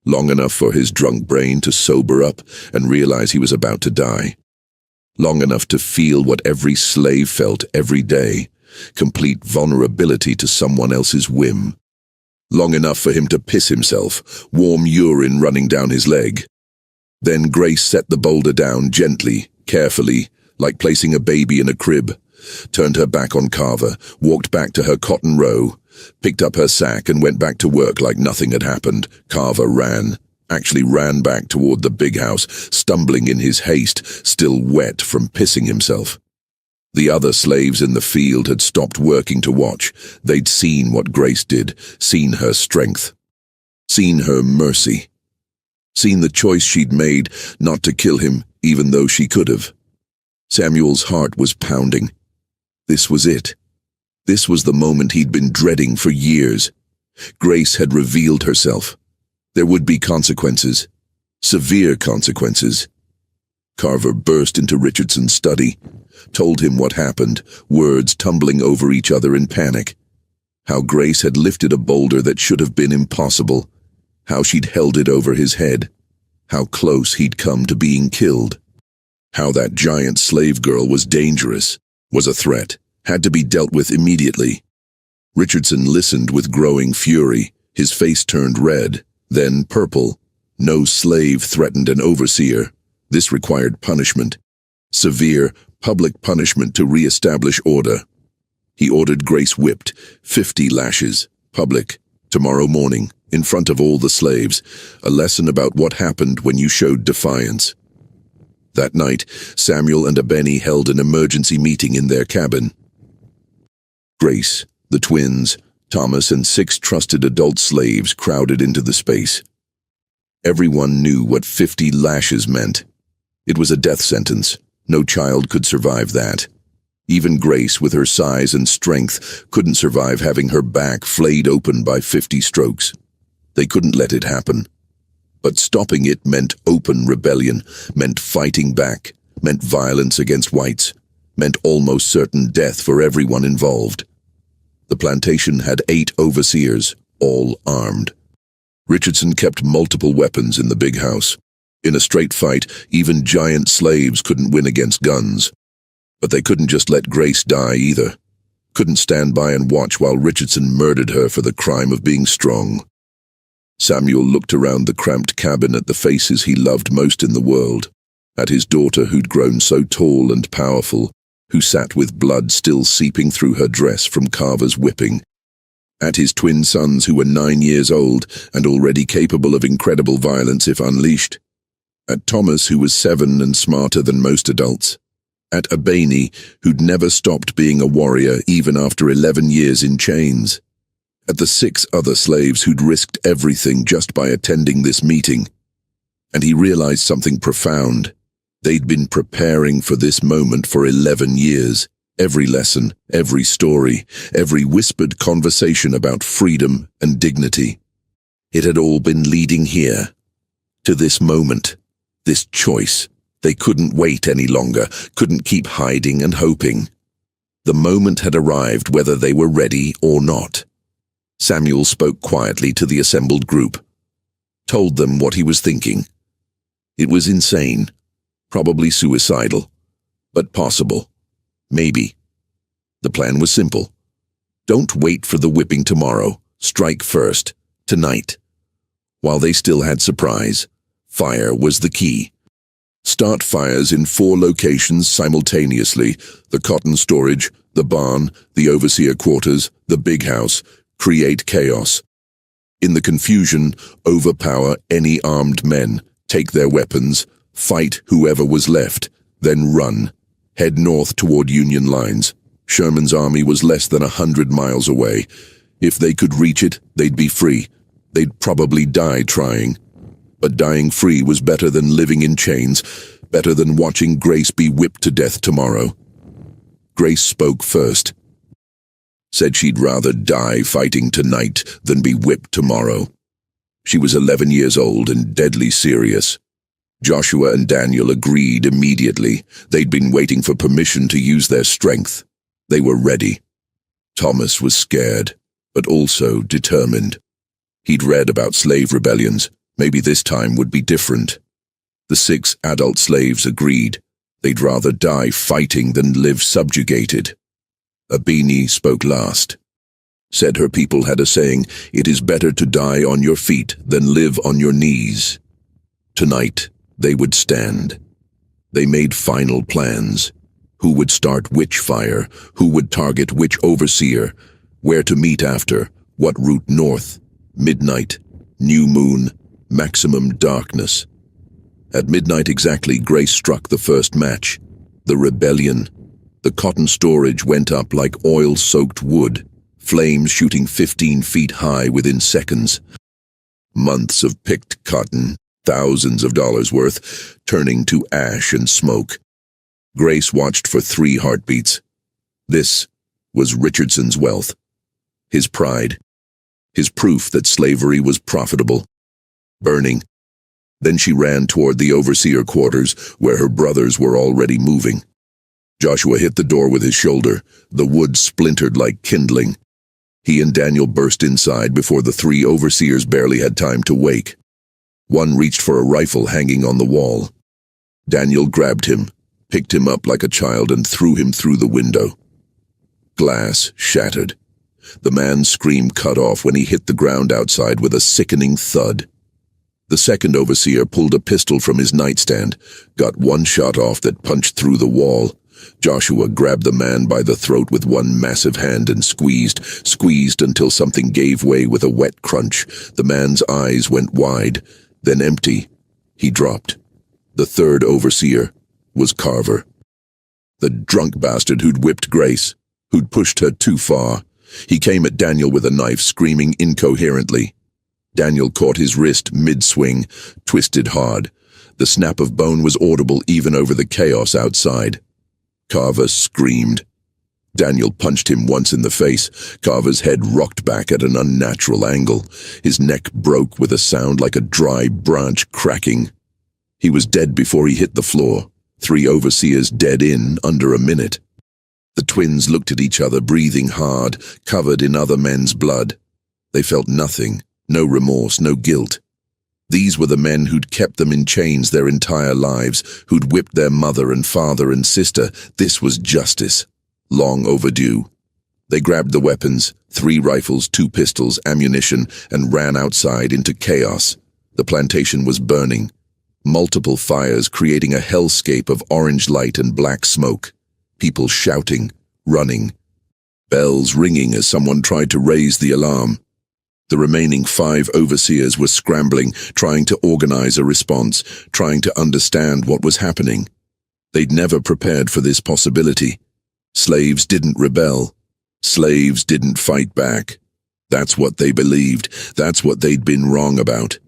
Long enough for his drunk brain to sober up and realize he was about to die. Long enough to feel what every slave felt every day, complete vulnerability to someone else's whim. Long enough for him to piss himself, warm urine running down his leg. Then Grace set the boulder down gently, carefully, like placing a baby in a crib, turned her back on Carver, walked back to her cotton row, picked up her sack and went back to work like nothing had happened. Carver actually ran back toward the big house, stumbling in his haste, still wet from pissing himself. The other slaves in the field had stopped working to watch. They'd seen what Grace did, seen her strength, seen her mercy, seen the choice she'd made not to kill him, even though she could have. Samuel's heart was pounding. This was it. This was the moment he'd been dreading for years. Grace had revealed herself. There would be consequences. Severe consequences. Carver burst into Richardson's study, told him what happened, words tumbling over each other in panic. How Grace had lifted a boulder that should have been impossible. How she'd held it over his head. How close he'd come to being killed. How that giant slave girl was dangerous, was a threat, had to be dealt with immediately. Richardson listened with growing fury, his face turned red, then purple. No slave threatened an overseer. This required punishment. Severe, public punishment to re-establish order. He ordered Grace whipped, 50 lashes, public, tomorrow morning, in front of all the slaves, a lesson about what happened when you showed defiance. That night, Samuel and Abeni held an emergency meeting in their cabin. Grace, the twins, Thomas, and 6 trusted adult slaves crowded into the space. Everyone knew what 50 lashes meant. It was a death sentence. No child could survive that. Even Grace, with her size and strength, couldn't survive having her back flayed open by 50 strokes. They couldn't let it happen. But stopping it meant open rebellion, meant fighting back, meant violence against whites, meant almost certain death for everyone involved. The plantation had 8 overseers, all armed. Richardson kept multiple weapons in the big house. In a straight fight, even giant slaves couldn't win against guns. But they couldn't just let Grace die either. Couldn't stand by and watch while Richardson murdered her for the crime of being strong. Samuel looked around the cramped cabin at the faces he loved most in the world. At his daughter who'd grown so tall and powerful, who sat with blood still seeping through her dress from Carver's whipping. At his twin sons who were 9 years old and already capable of incredible violence if unleashed. At Thomas, who was 7 and smarter than most adults. At Abeni, who'd never stopped being a warrior even after 11 years in chains. At the 6 other slaves who'd risked everything just by attending this meeting. And he realized something profound. They'd been preparing for this moment for 11 years. Every lesson, every story, every whispered conversation about freedom and dignity. It had all been leading here. To this moment. This choice. They couldn't wait any longer, couldn't keep hiding and hoping. The moment had arrived whether they were ready or not. Samuel spoke quietly to the assembled group. Told them what he was thinking. It was insane. Probably suicidal. But possible. Maybe. The plan was simple. Don't wait for the whipping tomorrow. Strike first. Tonight. While they still had surprise, fire was the key. Start fires in 4 locations simultaneously: the cotton storage, the barn, the overseer quarters, the big house. Create chaos. In the confusion, overpower any armed men, take their weapons, fight whoever was left, then run. Head north toward Union lines. Sherman's army was less than 100 miles away. If they could reach it, they'd be free. They'd probably die trying. But dying free was better than living in chains, better than watching Grace be whipped to death tomorrow. Grace spoke first. Said she'd rather die fighting tonight than be whipped tomorrow. She was 11 years old and deadly serious. Joshua and Daniel agreed immediately. They'd been waiting for permission to use their strength. They were ready. Thomas was scared, but also determined. He'd read about slave rebellions. Maybe this time would be different. The 6 adult slaves agreed. They'd rather die fighting than live subjugated. Abeni spoke last. Said her people had a saying, "It is better to die on your feet than live on your knees." Tonight, they would stand. They made final plans. Who would start which fire? Who would target which overseer? Where to meet after? What route north? Midnight. New moon. Maximum darkness. At midnight exactly, Grace struck the first match. The rebellion. The cotton storage went up like oil-soaked wood, flames shooting 15 feet high within seconds. Months of picked cotton, thousands of dollars worth, turning to ash and smoke. Grace watched for 3 heartbeats. This was Richardson's wealth. His pride. His proof that slavery was profitable. Burning. Then she ran toward the overseer quarters, where her brothers were already moving. Joshua hit the door with his shoulder. The wood splintered like kindling. He and Daniel burst inside before the 3 overseers barely had time to wake. One reached for a rifle hanging on the wall. Daniel grabbed him, picked him up like a child, and threw him through the window. Glass shattered. The man's scream cut off when he hit the ground outside with a sickening thud. The second overseer pulled a pistol from his nightstand, got 1 shot off that punched through the wall. Joshua grabbed the man by the throat with one massive hand and squeezed until something gave way with a wet crunch. The man's eyes went wide, then empty. He dropped. The third overseer was Carver. The drunk bastard who'd whipped Grace, who'd pushed her too far. He came at Daniel with a knife, screaming incoherently. Daniel caught his wrist mid-swing, twisted hard. The snap of bone was audible even over the chaos outside. Carver screamed. Daniel punched him once in the face. Carver's head rocked back at an unnatural angle. His neck broke with a sound like a dry branch cracking. He was dead before he hit the floor. 3 overseers dead in under a minute. The twins looked at each other, breathing hard, covered in other men's blood. They felt nothing, no remorse, no guilt. These were the men who'd kept them in chains their entire lives, who'd whipped their mother and father and sister. This was justice, long overdue. They grabbed the weapons, 3 rifles, 2 pistols, ammunition, and ran outside into chaos. The plantation was burning. Multiple fires creating a hellscape of orange light and black smoke. People shouting, running. Bells ringing as someone tried to raise the alarm. The remaining 5 overseers were scrambling, trying to organize a response, trying to understand what was happening. They'd never prepared for this possibility. Slaves didn't rebel. Slaves didn't fight back. That's what they believed. That's what they'd been wrong about.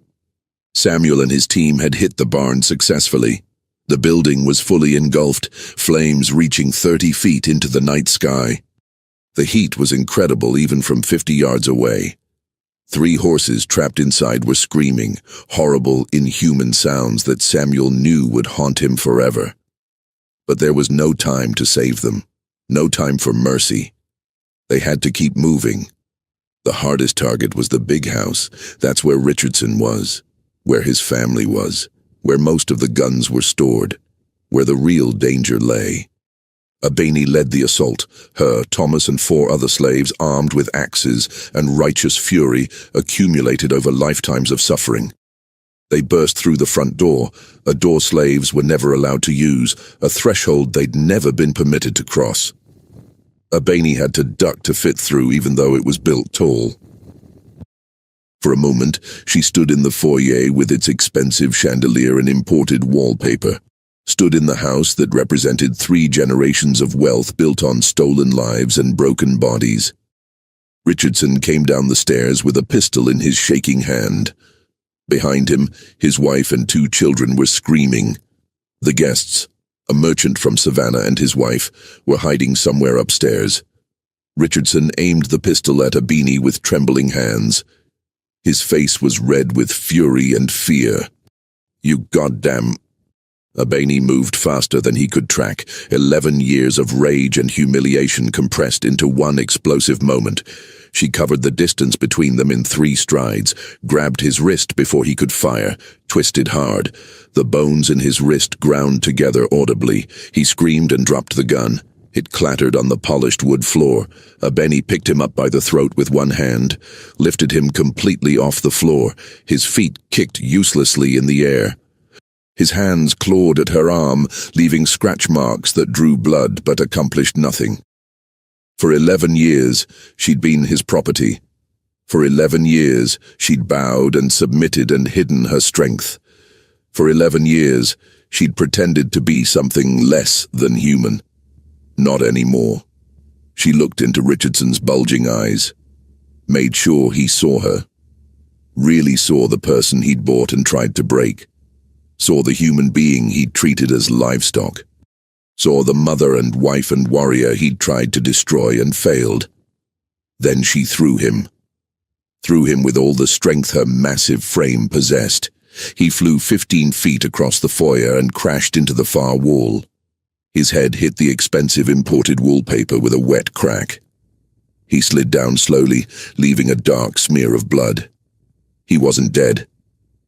Samuel and his team had hit the barn successfully. The building was fully engulfed, flames reaching 30 feet into the night sky. The heat was incredible even from 50 yards away. 3 horses trapped inside were screaming, horrible, inhuman sounds that Samuel knew would haunt him forever. But there was no time to save them, no time for mercy. They had to keep moving. The hardest target was the big house. That's where Richardson was, where his family was, where most of the guns were stored, where the real danger lay. Abaney led the assault, her, Thomas, and 4 other slaves armed with axes and righteous fury accumulated over lifetimes of suffering. They burst through the front door, a door slaves were never allowed to use, a threshold they'd never been permitted to cross. Abaney had to duck to fit through even though it was built tall. For a moment, she stood in the foyer with its expensive chandelier and imported wallpaper. Stood in the house that represented 3 generations of wealth built on stolen lives and broken bodies. Richardson came down the stairs with a pistol in his shaking hand. Behind him, his wife and 2 children were screaming. The guests, a merchant from Savannah and his wife, were hiding somewhere upstairs. Richardson aimed the pistol at Abaney with trembling hands. His face was red with fury and fear. "You goddamn..." Abaney moved faster than he could track, 11 years of rage and humiliation compressed into one explosive moment. She covered the distance between them in 3 strides, grabbed his wrist before he could fire, twisted hard. The bones in his wrist ground together audibly. He screamed and dropped the gun. It clattered on the polished wood floor. Abaney picked him up by the throat with one hand, lifted him completely off the floor. His feet kicked uselessly in the air. His hands clawed at her arm, leaving scratch marks that drew blood but accomplished nothing. For 11 years, she'd been his property. For 11 years, she'd bowed and submitted and hidden her strength. For 11 years, she'd pretended to be something less than human. Not anymore. She looked into Richardson's bulging eyes, made sure he saw her. Really saw the person he'd bought and tried to break. Saw the human being he'd treated as livestock. Saw the mother and wife and warrior he'd tried to destroy and failed. Then she threw him. Threw him with all the strength her massive frame possessed. He flew 15 feet across the foyer and crashed into the far wall. His head hit the expensive imported wallpaper with a wet crack. He slid down slowly, leaving a dark smear of blood. He wasn't dead.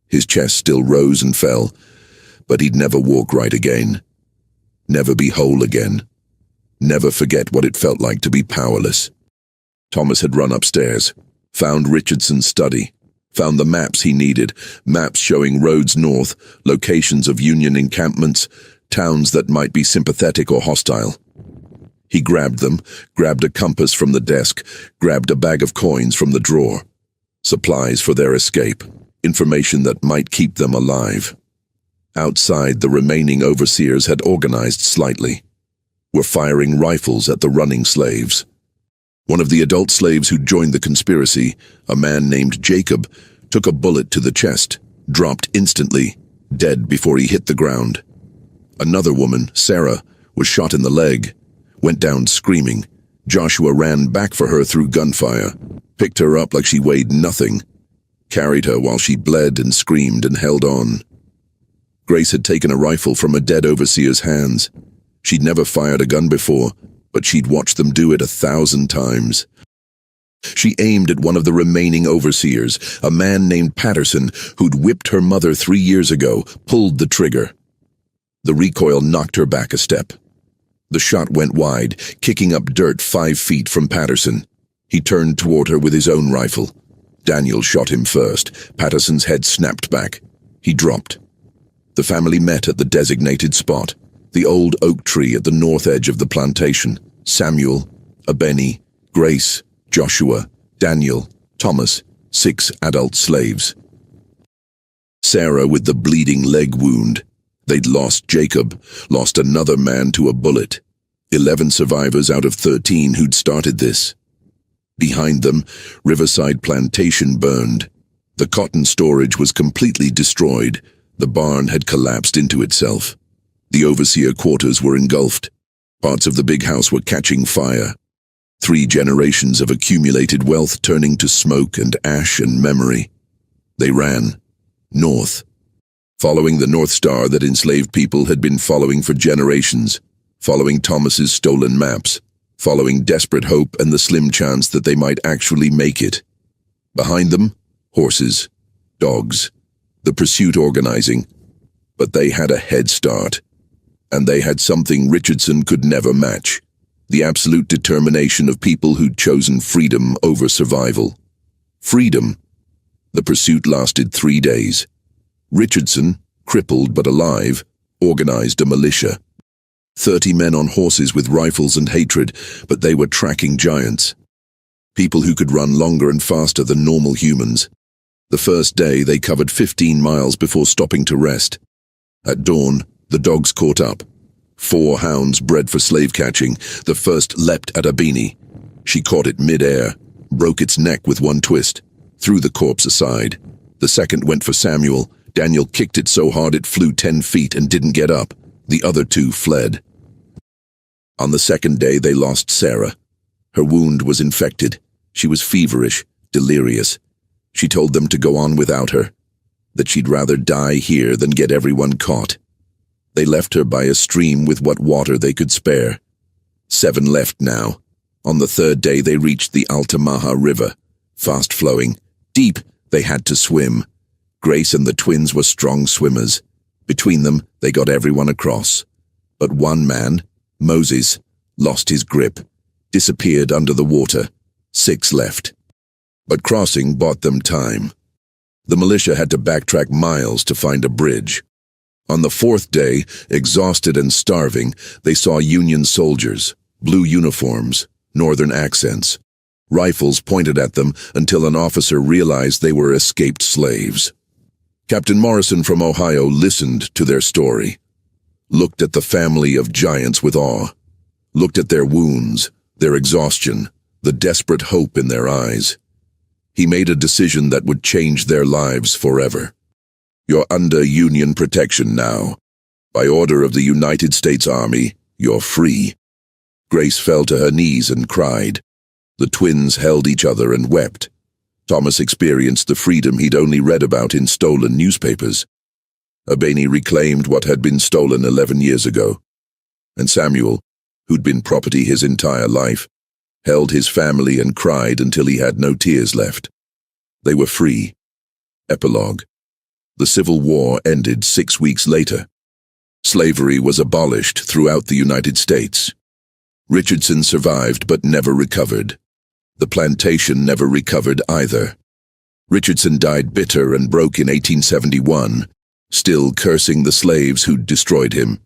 His chest still rose and fell, but he'd never walk right again. Never be whole again. Never forget what it felt like to be powerless. Thomas had run upstairs, found Richardson's study, found the maps he needed, maps showing roads north, locations of Union encampments, towns that might be sympathetic or hostile. He grabbed them, grabbed a compass from the desk, grabbed a bag of coins from the drawer. Supplies for their escape. Information that might keep them alive. Outside, the remaining overseers had organized slightly, were firing rifles at the running slaves. One of the adult slaves who joined the conspiracy, a man named Jacob, took a bullet to the chest, dropped instantly, dead before he hit the ground. Another woman, Sarah, was shot in the leg, went down screaming. Joshua ran back for her through gunfire, picked her up like she weighed nothing, carried her while she bled and screamed and held on. Grace had taken a rifle from a dead overseer's hands. She'd never fired a gun before, but she'd watched them do it 1,000 times. She aimed at one of the remaining overseers, a man named Patterson, who'd whipped her mother 3 years ago, pulled the trigger. The recoil knocked her back a step. The shot went wide, kicking up dirt 5 feet from Patterson. He turned toward her with his own rifle. Daniel shot him first. Patterson's head snapped back. He dropped. The family met at the designated spot, the old oak tree at the north edge of the plantation. Samuel, Abeni, Grace, Joshua, Daniel, Thomas, 6 adult slaves. Sarah with the bleeding leg wound. They'd lost Jacob, lost another man to a bullet. 11 survivors out of 13 who'd started this. Behind them, Riverside Plantation burned. The cotton storage was completely destroyed. The barn had collapsed into itself. The overseer quarters were engulfed. Parts of the big house were catching fire. 3 generations of accumulated wealth turning to smoke and ash and memory. They ran north, following the North Star that enslaved people had been following for generations, following Thomas's stolen maps, following desperate hope and the slim chance that they might actually make it. Behind them, horses, dogs, the pursuit organizing. But they had a head start. And they had something Richardson could never match. The absolute determination of people who'd chosen freedom over survival. Freedom. The pursuit lasted 3 days. Richardson, crippled but alive, organized a militia. 30 men on horses with rifles and hatred, but they were tracking giants. People who could run longer and faster than normal humans. The first day they covered 15 miles before stopping to rest. At dawn, the dogs caught up. 4 hounds bred for slave catching. The first leapt at Abeni. She caught it mid-air, broke its neck with one twist, threw the corpse aside. The second went for Samuel. Daniel kicked it so hard it flew 10 feet and didn't get up. The other 2 fled. On the second day they lost Sarah. Her wound was infected. She was feverish, delirious. She told them to go on without her, that she'd rather die here than get everyone caught. They left her by a stream with what water they could spare. 7 left now. On the 3rd day they reached the Altamaha River, fast-flowing, deep. They had to swim. Grace and the twins were strong swimmers. Between them, they got everyone across. But one man, Moses, lost his grip, disappeared under the water. 6 left. But crossing bought them time. The militia had to backtrack miles to find a bridge. On the 4th day, exhausted and starving, they saw Union soldiers, blue uniforms, northern accents. Rifles pointed at them until an officer realized they were escaped slaves. Captain Morrison from Ohio listened to their story, looked at the family of giants with awe, looked at their wounds, their exhaustion, the desperate hope in their eyes. He made a decision that would change their lives forever. You're under Union protection now. By order of the United States Army, you're free. Grace fell to her knees and cried. The twins held each other and wept. Thomas experienced the freedom he'd only read about in stolen newspapers. Abeni reclaimed what had been stolen 11 years ago. And Samuel, who'd been property his entire life, held his family and cried until he had no tears left. They were free. Epilogue. The Civil War ended 6 weeks later. Slavery was abolished throughout the United States. Richardson survived but never recovered. The plantation never recovered either. Richardson died bitter and broke in 1871, still cursing the slaves who'd destroyed him.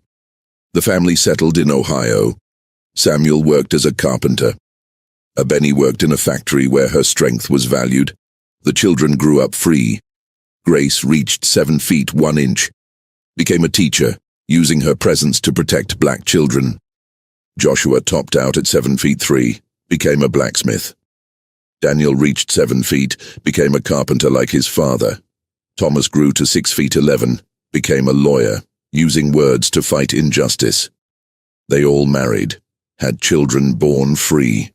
The family settled in Ohio. Samuel worked as a carpenter. Abeni worked in a factory where her strength was valued. The children grew up free. Grace reached 7 feet 1 inch, became a teacher, using her presence to protect black children. Joshua topped out at 7 feet 3, became a blacksmith. Daniel reached 7 feet, became a carpenter like his father. Thomas grew to 6 feet 11, became a lawyer, using words to fight injustice. They all married, had children born free.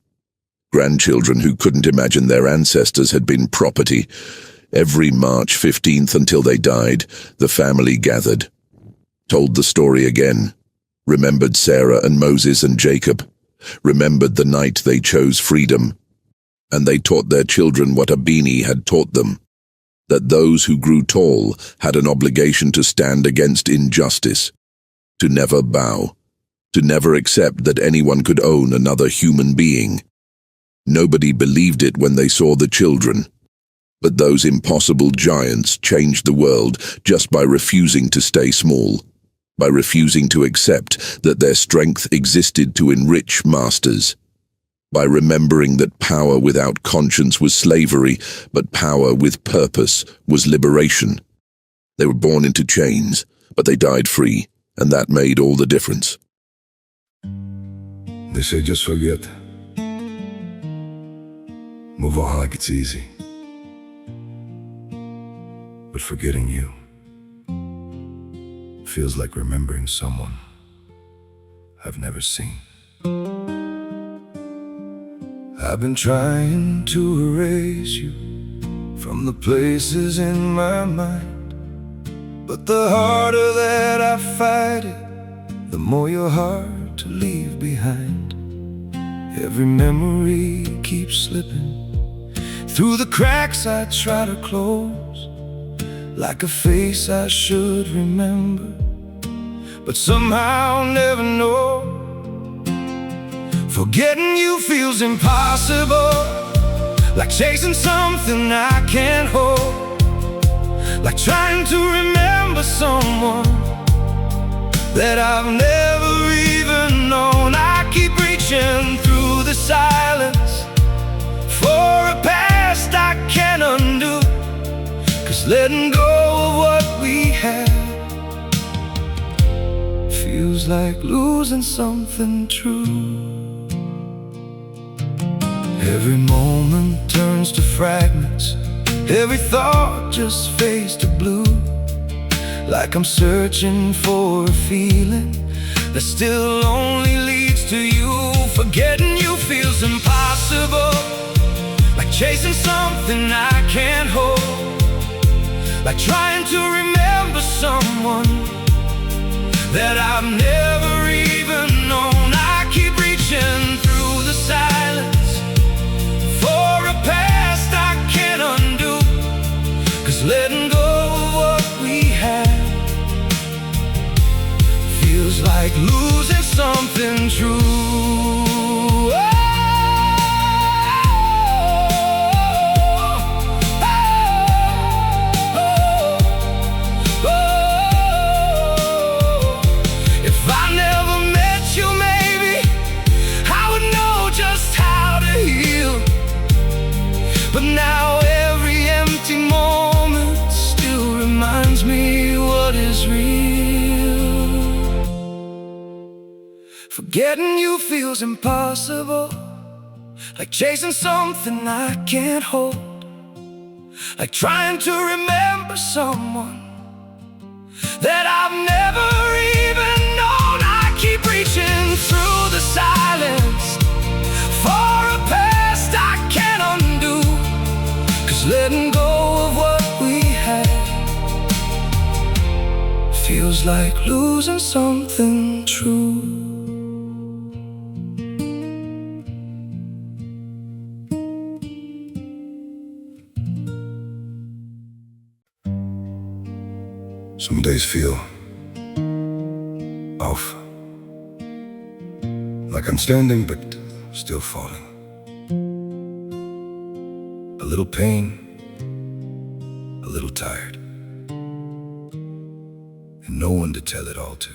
Grandchildren who couldn't imagine their ancestors had been property. Every March 15th until they died, the family gathered. Told the story again. Remembered Sarah and Moses and Jacob. Remembered the night they chose freedom. And they taught their children what Abeni had taught them. That those who grew tall had an obligation to stand against injustice. To never bow. To never accept that anyone could own another human being. Nobody believed it when they saw the children. But those impossible giants changed the world just by refusing to stay small, by refusing to accept that their strength existed to enrich masters, by remembering that power without conscience was slavery, but power with purpose was liberation. They were born into chains, but they died free, and that made all the difference. They say just forget. Move on like it's easy. But forgetting you feels like remembering someone I've never seen. I've been trying to erase you from the places in my mind, but the harder that I fight it, the more you're hard to leave behind. Every memory keeps slipping through the cracks I try to close, like a face I should remember, but somehow never know. Forgetting you feels impossible, like chasing something I can't hold, like trying to remember someone that I've never even known. I keep reaching through the silence for a past I can't undo, 'cause letting go of what we had feels like losing something true. Every moment turns to fragments, every thought just fades to blue, like I'm searching for a feeling that still only leads to you. Forgetting you feels impossible, like chasing something I can't hold, like trying to remember someone that I've never even known. I keep reaching through the silence for a past I can't undo, 'cause letting go of what we had feels like losing something true. But now every empty moment still reminds me what is real. Forgetting you feels impossible, like chasing something I can't hold, like trying to remember someone that I've never even known. I keep reaching through the silence for a past I can't undo, 'cause letting go of what we had feels like losing something true. Some days feel off, like I'm standing but still falling. A little pain, a little tired, and no one to tell it all to.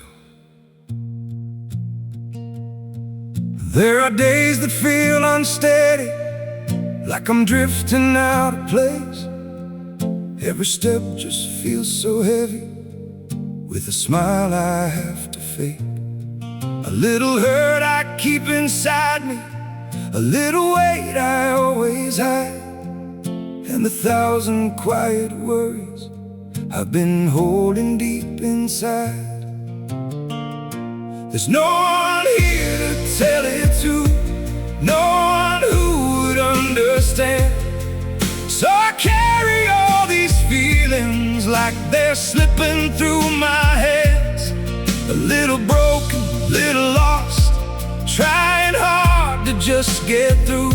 There are days that feel unsteady, like I'm drifting out of place. Every step just feels so heavy, with a smile I have to fake. A little hurt I keep inside me, a little weight I always hide, and 1,000 quiet worries I've been holding deep inside. There's no one here to tell it to, no one who would understand. So I carry all these feelings like they're slipping through my hands. A little broken, little lost, trying hard to just get through.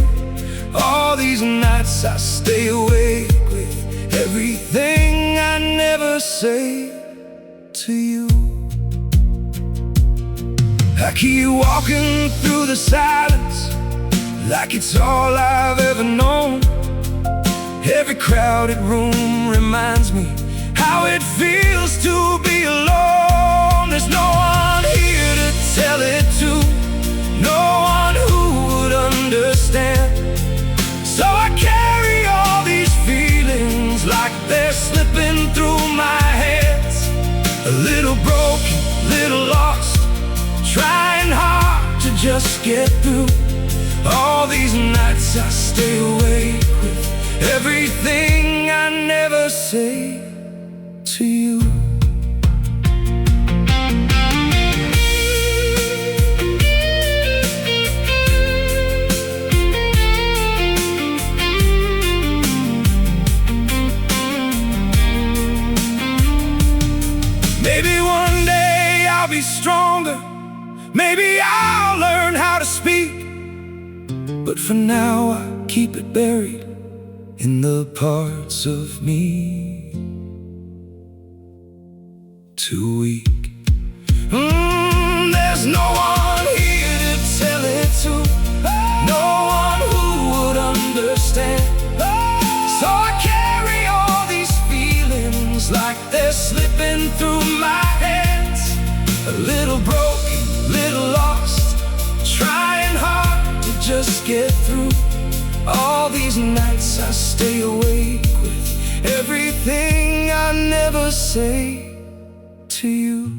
All these nights I stay awake with everything I never say to you. I keep walking through the silence like it's all I've ever known. Every crowded room reminds me how it feels to be alone. There's no one here to tell it to, no one who would understand. So I carry all these feelings like they're slipping through my hands. A little broken, little lost, trying hard to just get through. All these nights I stay awake with everything I never say to you. Maybe one day I'll be stronger, maybe I'll learn how to speak, but for now I keep it buried in the parts of me too weak. There's no one here to tell it to, no one who would understand. So I carry all these feelings like they're slipping through my hands. A little broken, little lost, trying hard to just get through. All these nights I stay awake with everything I never say to you.